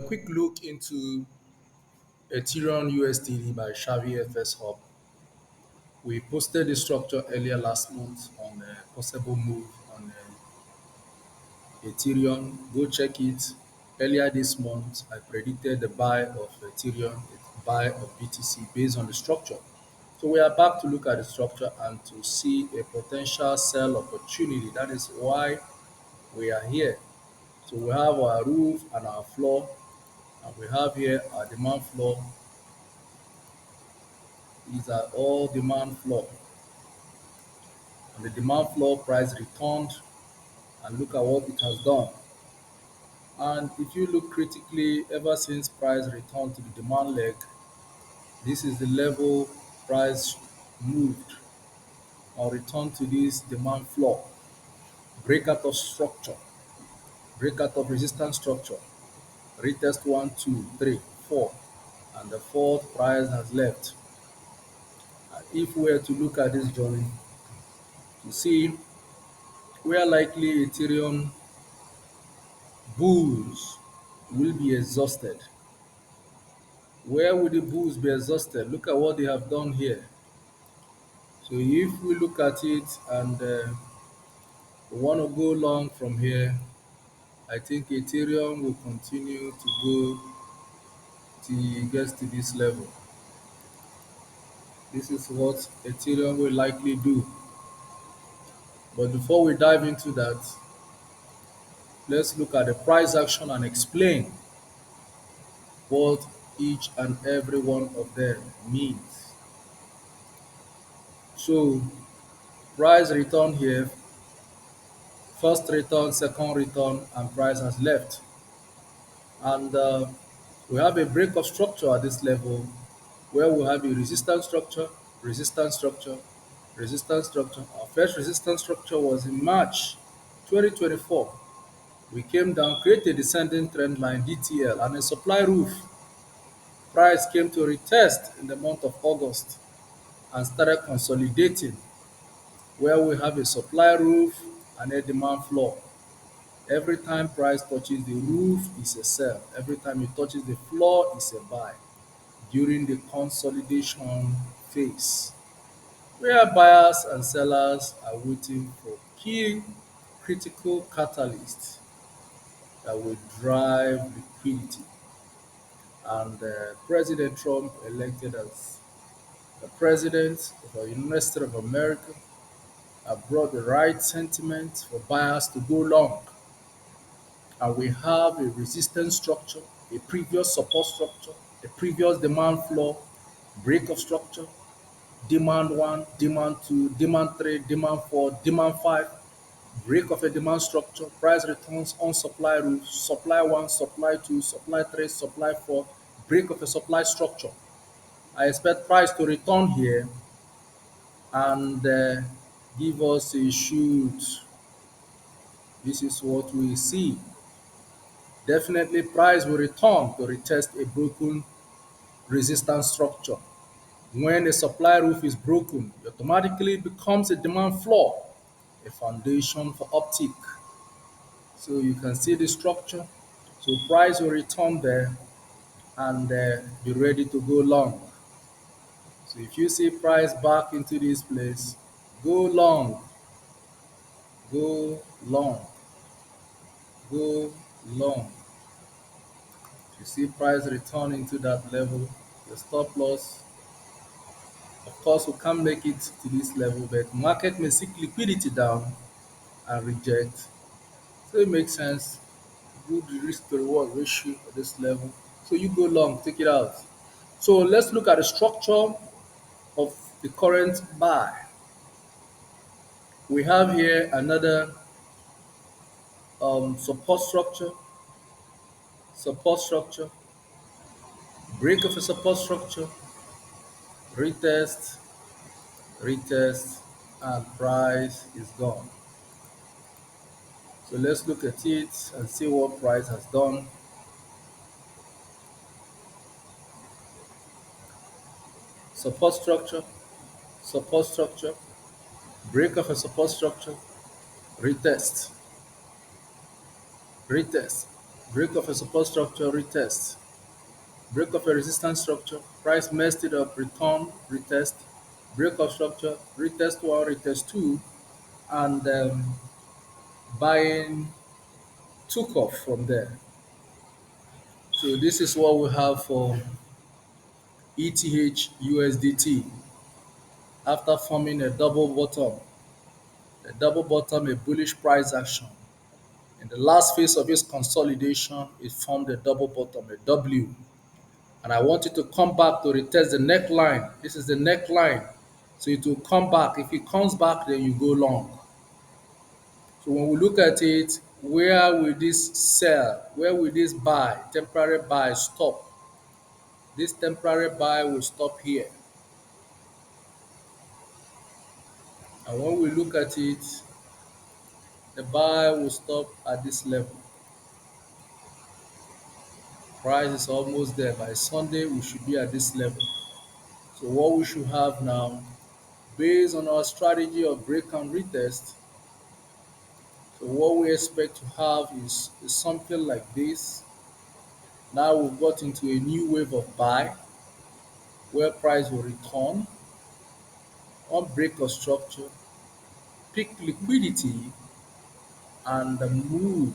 quick look into Ethereum USDT by Xavi FS Hub. We posted the structure earlier last month on a possible move on Ethereum. Go check it. Earlier this month, I predicted the buy of Ethereum, the buy of BTC based on the structure. So we are back to look at the structure and to see a potential sell opportunity. That is why we are here. So we have our roof and our floor, and we have here our demand floor. These are all demand floor. And the demand floor price returned, and look at what it has done. And if you look critically, ever since price returned to the demand leg, this is the level price moved or returned to this demand floor. Breakout of structure, breakout of resistance structure, retest one, two, three, four, and the fourth price has left. And if we were to look at this journey, to see where likely Ethereum bulls will be exhausted. Where will the bulls be exhausted? Look at what they have done here. So if we look at it and we want to go long from here, I think Ethereum will continue to go till it gets to this level. This is what Ethereum will likely do. But before we dive into that, let's look at the price action and explain what each and every one of them means. So price return here, first return, second return, and price has left. And we have a break of structure at this level where we have a resistance structure, resistance structure, resistance structure. Our first resistance structure was in March 2024. We came down, created a descending trend line DTL and a supply roof. Price came to retest in the month of August and started consolidating where we have a supply roof and a demand floor. Every time price touches the roof is a sell. Every time it touches the floor is a buy during the consolidation phase, where buyers and sellers are waiting for key critical catalysts that will drive liquidity. And President Trump, elected as the president of the United States of America, have brought the right sentiment for buyers to go long. And we have a resistance structure, a previous support structure, a previous demand floor, break of structure, demand one, demand two, demand three, demand four, demand five, break of a demand structure, price returns on supply roof, supply one, supply two, supply three, supply four, break of a supply structure. I expect price to return here and give us a shoot. This is what we see. Definitely price will return to retest a broken resistance structure. When a supply roof is broken, it automatically becomes a demand floor, a foundation for uptick. So you can see the structure. So price will return there and be ready to go long. So if you see price back into this place, go long, go long, go long. If you see price returning to that level, the stop loss, of course, we can't make it to this level, but market may seek liquidity down and reject. So it makes sense. Good risk to reward ratio at this level. So you go long, take it out. So let's look at the structure of the current buy. We have here another support structure, break of a support structure, retest, retest, and price is gone. So let's look at it and see what price has done. Support structure, support structure, break of a support structure, retest, retest. break of a support structure, retest, break of a resistance structure, price messed it up, return, retest, break of structure, retest one, retest two, and buying took off from there. So this is what we have for ETH USDT after forming a double bottom, a bullish price action. In the last phase of its consolidation, it formed a double bottom, a W. And I want it to come back to retest the neckline. This is the neckline. So it will come back. If it comes back, then you go long. So when we look at it, where will this sell? Where will this buy, temporary buy stop? This temporary buy will stop here. And when we look at it, the buy will stop at this level. Price is almost there. By Sunday, we should be at this level. So what we should have now, based on our strategy of break and retest, so what we expect to have is something like this. Now we've got into a new wave of buy where price will return on break of structure, pick liquidity, and move.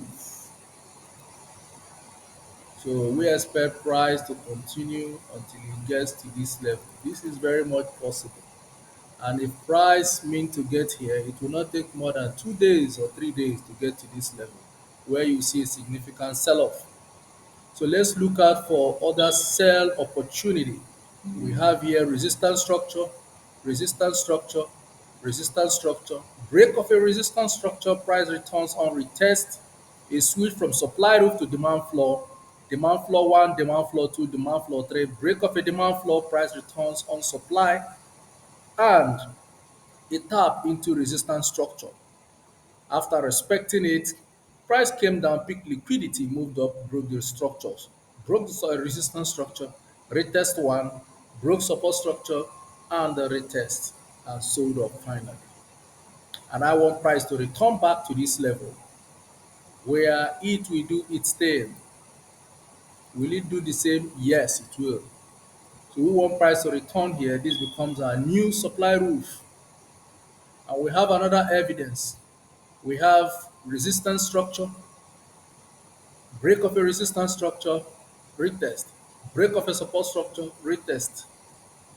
So we expect price to continue until it gets to this level. This is very much possible. And if price mean to get here, it will not take more than 2 days or 3 days to get to this level where you see a significant sell-off. So let's look out for other sell opportunity. We have here resistance structure, resistance structure, break of a resistance structure, price returns on retest, a switch from supply roof to demand floor 1, demand floor 2, demand floor 3, break of a demand floor, price returns on supply, and a tap into resistance structure. After respecting it, price came down, peak liquidity moved up, broke the structures, broke the resistance structure, retest one, broke support structure, and the retest, and sold up finally. And I want price to return back to this level where it will do its thing. Will it do the same? Yes, it will. So we want price to return here. This becomes our new supply roof. And we have another evidence. We have resistance structure, break of a resistance structure, retest. Break of a support structure, retest.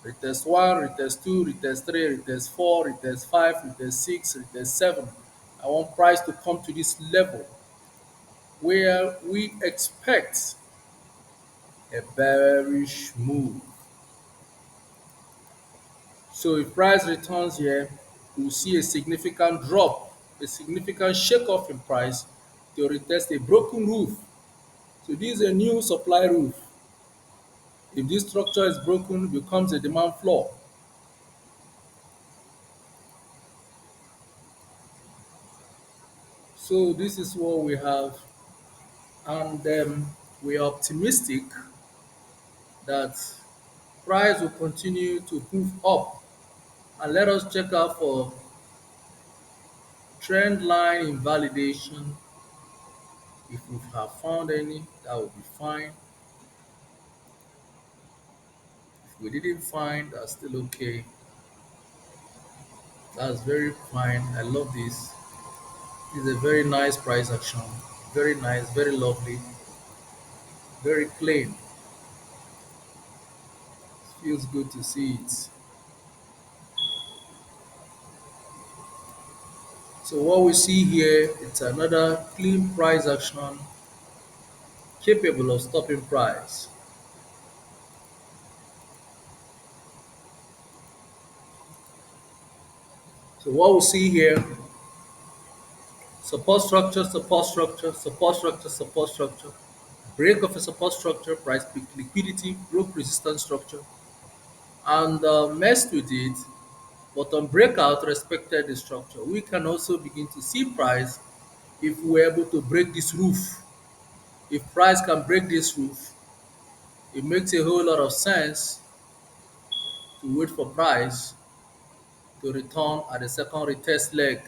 Retest 1, retest 2, retest 3, retest 4, retest 5, retest 6, retest 7. I want price to come to this level where we expect a bearish move. So if price returns here, we'll see a significant drop, a significant shake off in price to retest a broken roof. So this is a new supply roof. If this structure is broken, it becomes a demand floor. So this is what we have, and we are optimistic that price will continue to move up. And let us check out for trend line invalidation. If we have found any, that will be fine. If we didn't find, that's still okay. That's very fine. I love this. It's a very nice price action. Very nice, very lovely, very clean. Feels good to see it. So what we see here, it's another clean price action capable of stopping price. So what we see here, support structure, support structure, support structure, support structure, break of a support structure, price peak liquidity, broke resistance structure, and messed with it, but on breakout respected the structure. We can also begin to see price if we're able to break this roof. If price can break this roof, it makes a whole lot of sense to wait for price to return at the second retest leg.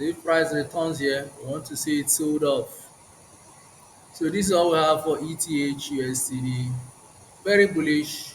So if price returns here, we want to see it sold off. So this is all we have for ETH USDD. Very bullish.